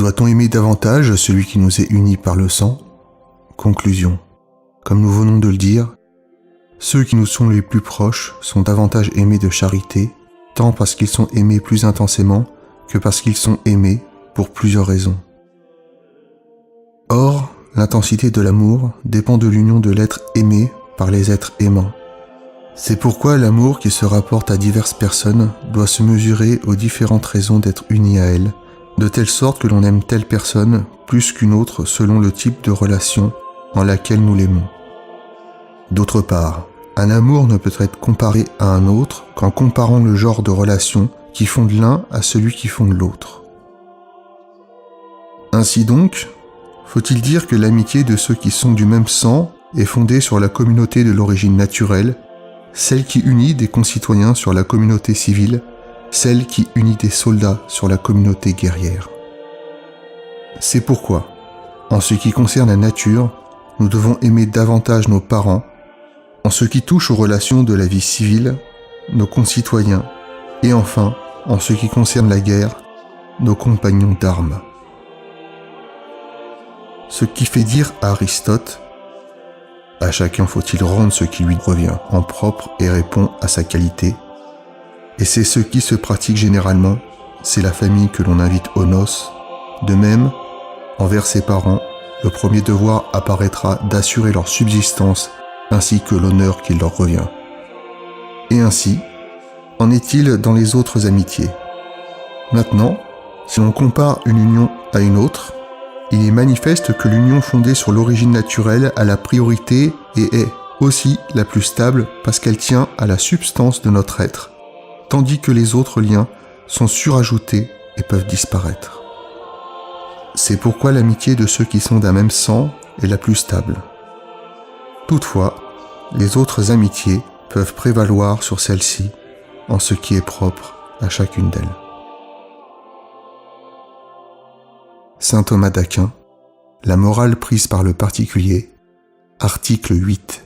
Doit-on aimer davantage celui qui nous est uni par le sang ? Conclusion. Comme nous venons de le dire, ceux qui nous sont les plus proches sont davantage aimés de charité, tant parce qu'ils sont aimés plus intensément que parce qu'ils sont aimés pour plusieurs raisons. Or, l'intensité de l'amour dépend de l'union de l'être aimé par les êtres aimants. C'est pourquoi l'amour qui se rapporte à diverses personnes doit se mesurer aux différentes raisons d'être uni à elles, de telle sorte que l'on aime telle personne plus qu'une autre selon le type de relation en laquelle nous l'aimons. D'autre part, un amour ne peut être comparé à un autre qu'en comparant le genre de relation qui fonde l'un à celui qui fonde l'autre. Ainsi donc, faut-il dire que l'amitié de ceux qui sont du même sang est fondée sur la communauté de l'origine naturelle, celle qui unit des concitoyens sur la communauté civile, celle qui unit des soldats sur la communauté guerrière. C'est pourquoi, en ce qui concerne la nature, nous devons aimer davantage nos parents, en ce qui touche aux relations de la vie civile, nos concitoyens, et enfin, en ce qui concerne la guerre, nos compagnons d'armes. Ce qui fait dire à Aristote « À chacun faut-il rendre ce qui lui revient en propre et répond à sa qualité », et c'est ce qui se pratique généralement, c'est la famille que l'on invite aux noces. De même, envers ses parents, le premier devoir apparaîtra d'assurer leur subsistance ainsi que l'honneur qui leur revient. Et ainsi, en est-il dans les autres amitiés. Maintenant, si l'on compare une union à une autre, il est manifeste que l'union fondée sur l'origine naturelle a la priorité et est aussi la plus stable parce qu'elle tient à la substance de notre être, tandis que les autres liens sont surajoutés et peuvent disparaître. C'est pourquoi l'amitié de ceux qui sont d'un même sang est la plus stable. Toutefois, les autres amitiés peuvent prévaloir sur celle-ci en ce qui est propre à chacune d'elles. Saint Thomas d'Aquin, La morale prise par le particulier, article 8.